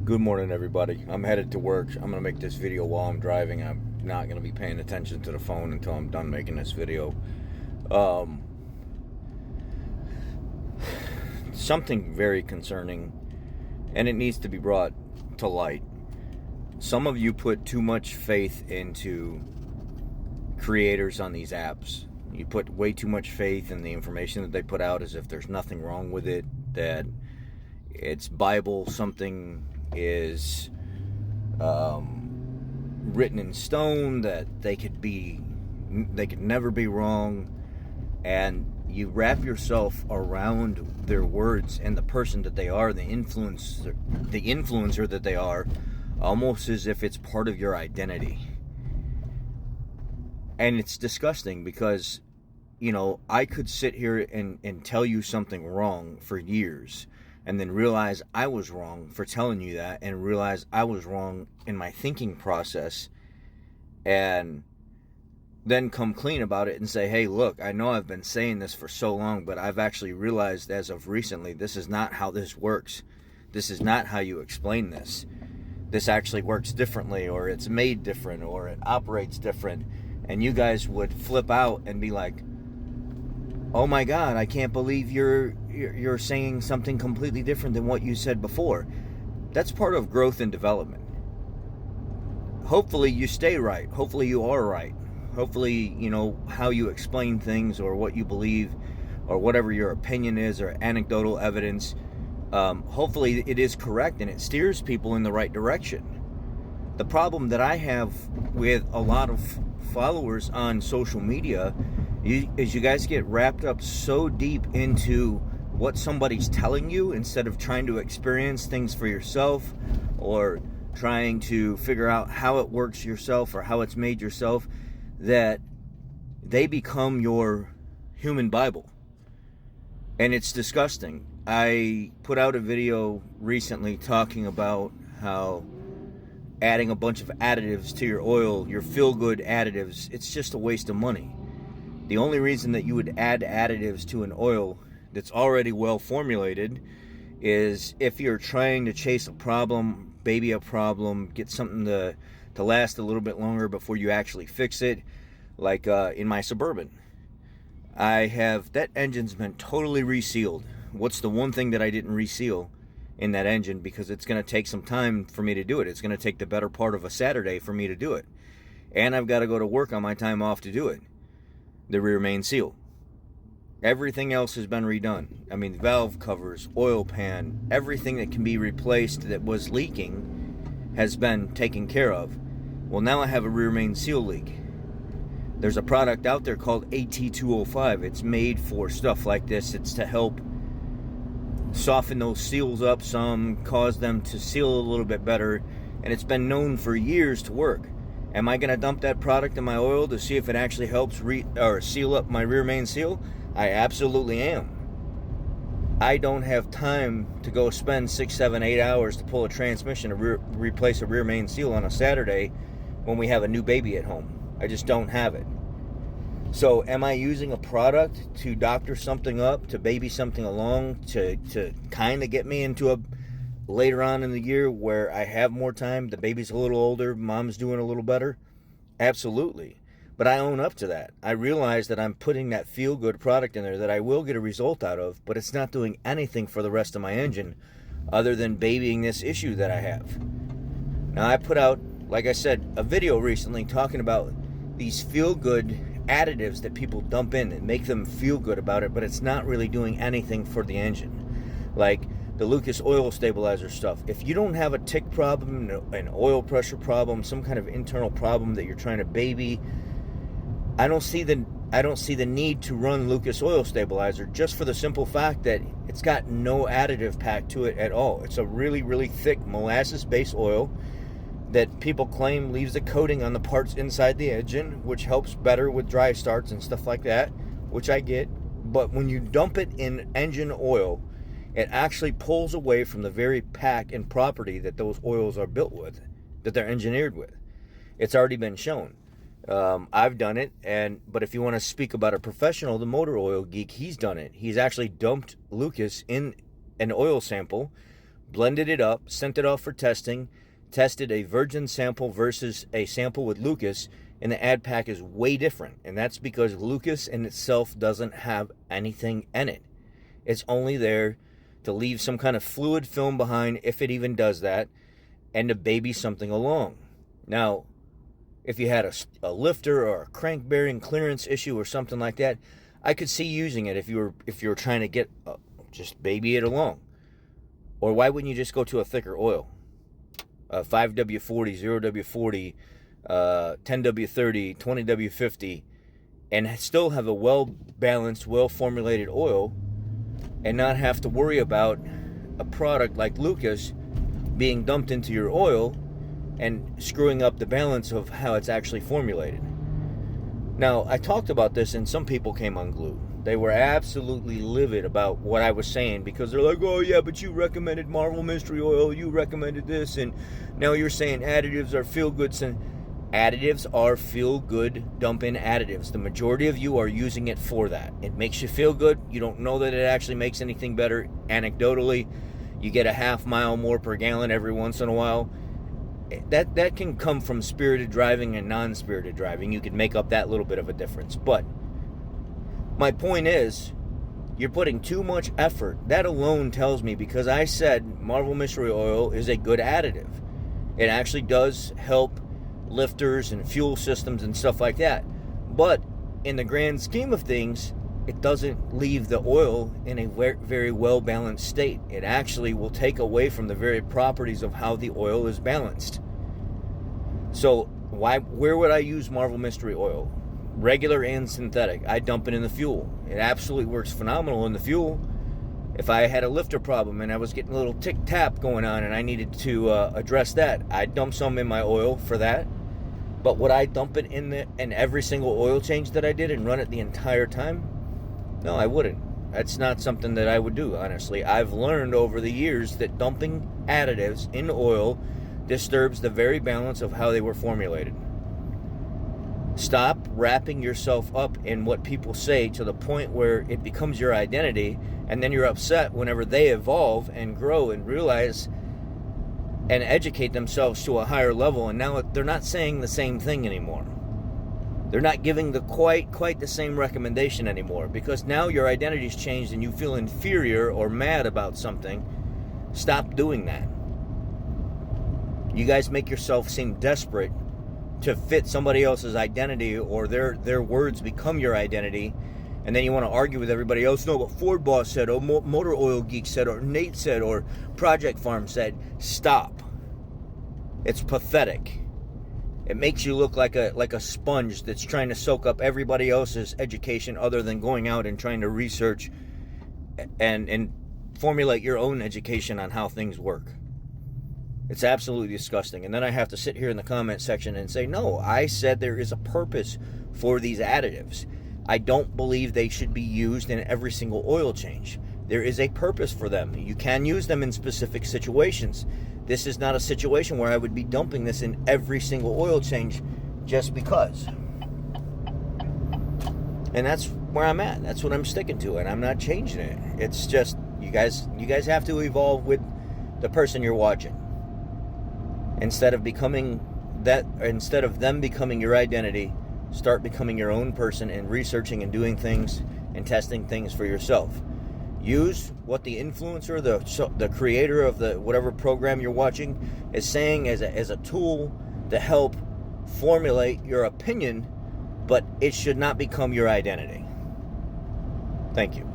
Good morning, everybody. I'm headed to work. I'm going to make this video while I'm driving. I'm not going to be paying attention to the phone until I'm done making this video. Um, Something very concerning, and it needs to be brought to light. Some of you put too much faith into creators on these apps. You put way too much faith in the information that they put out as if there's nothing wrong with it, that it's Bible, something is written in stone, that they could never be wrong, and you wrap yourself around their words and the person that they are, the influencer that they are, almost as if it's part of your identity. And it's disgusting because, I could sit here and tell you something wrong for years and then realize I was wrong for telling you that, and realize I was wrong in my thinking process, and then come clean about it and say, hey, look, I know I've been saying this for so long, but I've actually realized as of recently, this is not how this works. This is not how you explain this. This actually works differently, or it's made different, or it operates different. And you guys would flip out and be like, oh my God, I can't believe you're saying something completely different than what you said before. That's part of growth and development. Hopefully you stay right. Hopefully you are right. Hopefully, how you explain things, or what you believe, or whatever your opinion is, or anecdotal evidence, hopefully it is correct and it steers people in the right direction. The problem that I have with a lot of followers on social media is you guys get wrapped up so deep into what somebody's telling you, instead of trying to experience things for yourself, or trying to figure out how it works yourself, or how it's made yourself, that they become your human Bible. And it's disgusting. I put out a video recently talking about how adding a bunch of additives to your oil, your feel-good additives, it's just a waste of money. The only reason that you would add additives to an oil that's already well formulated is if you're trying to chase a problem, baby a problem, get something to last a little bit longer before you actually fix it. Like in my Suburban, that engine's been totally resealed. What's the one thing that I didn't reseal in that engine? Because it's going to take some time for me to do it. It's going to take the better part of a Saturday for me to do it. And I've got to go to work on my time off to do it. The rear main seal. Everything else has been redone. I mean, valve covers, oil pan, everything that can be replaced that was leaking has been taken care of. Well, now I have a rear main seal leak. There's a product out there called AT205. It's made for stuff like this. It's to help soften those seals up some, cause them to seal a little bit better, and it's been known for years to work. Am I going to dump that product in my oil to see if it actually helps seal up my rear main seal? I absolutely am. I don't have time to go spend 6, 7, 8 hours to pull a transmission to replace a rear main seal on a Saturday when we have a new baby at home. I just don't have it. So am I using a product to doctor something up, to baby something along, to kind of get me into a later on in the year where I have more time, the baby's a little older, mom's doing a little better? Absolutely. But I own up to that. I realize that I'm putting that feel-good product in there that I will get a result out of, but it's not doing anything for the rest of my engine other than babying this issue that I have. Now, I put out, like I said, a video recently talking about these feel-good additives that people dump in and make them feel good about it, but it's not really doing anything for the engine. Like the Lucas oil stabilizer stuff. If you don't have a tick problem, an oil pressure problem, some kind of internal problem that you're trying to baby, I don't see the need to run Lucas oil stabilizer, just for the simple fact that it's got no additive pack to it at all. It's a really, really thick molasses-based oil that people claim leaves a coating on the parts inside the engine, which helps better with dry starts and stuff like that, which I get. But when you dump it in engine oil, it actually pulls away from the very pack and property that those oils are built with, that they're engineered with. It's already been shown. I've done it, but if you want to speak about a professional, the Motor Oil Geek, he's done it. He's actually dumped Lucas in an oil sample, blended it up, sent it off for testing, tested a virgin sample versus a sample with Lucas, and the ad pack is way different. And that's because Lucas in itself doesn't have anything in it. It's only there to leave some kind of fluid film behind, if it even does that, and to baby something along. Now, if you had a lifter or a crank bearing clearance issue or something like that, I could see using it if you were trying to get just baby it along. Or why wouldn't you just go to a thicker oil? 5W40, 0W40, 10W30, 20W50, and still have a well-balanced, well-formulated oil, and not have to worry about a product like Lucas being dumped into your oil and screwing up the balance of how it's actually formulated. Now, I talked about this and some people came unglued. They were absolutely livid about what I was saying, because they're like, oh yeah, but you recommended Marvel Mystery Oil, you recommended this, and now you're saying additives are feel-good. Additives are feel-good dump-in additives. The majority of you are using it for that. It makes you feel good. You don't know that it actually makes anything better. Anecdotally, you get a half mile more per gallon every once in a while. That can come from spirited driving and non-spirited driving. You can make up that little bit of a difference. But my point is, you're putting too much effort. That alone tells me, because I said Marvel Mystery Oil is a good additive. It actually does help lifters and fuel systems and stuff like that. But in the grand scheme of things, it doesn't leave the oil in a very, very well-balanced state. It actually will take away from the very properties of how the oil is balanced. So where would I use Marvel Mystery Oil? Regular and synthetic. I dump it in the fuel. It absolutely works phenomenal in the fuel. If I had a lifter problem and I was getting a little tick-tap going on and I needed to address that, I'd dump some in my oil for that. But would I dump it in every single oil change that I did and run it the entire time? No, I wouldn't. That's not something that I would do, honestly. I've learned over the years that dumping additives in oil disturbs the very balance of how they were formulated. Stop wrapping yourself up in what people say to the point where it becomes your identity, and then you're upset whenever they evolve and grow and realize and educate themselves to a higher level, and now they're not saying the same thing anymore. They're not giving the quite the same recommendation anymore, because now your identity's changed and you feel inferior or mad about something. Stop doing that. You guys make yourself seem desperate to fit somebody else's identity, or their words become your identity, and then you want to argue with everybody else. No, but Ford Boss said, or Motor Oil Geek said, or Nate said, or Project Farm said. Stop. It's pathetic. It makes you look like a sponge that's trying to soak up everybody else's education other than going out and trying to research and formulate your own education on how things work. It's absolutely disgusting. And then I have to sit here in the comment section and say, no, I said there is a purpose for these additives. I don't believe they should be used in every single oil change. There is a purpose for them. You can use them in specific situations. This is not a situation where I would be dumping this in every single oil change just because. And that's where I'm at. That's what I'm sticking to, and I'm not changing it. It's just you guys have to evolve with the person you're watching. Instead of them becoming your identity, start becoming your own person and researching and doing things and testing things for yourself. Use what the influencer, the creator of the whatever program you're watching is saying as a tool to help formulate your opinion, but it should not become your identity. Thank you.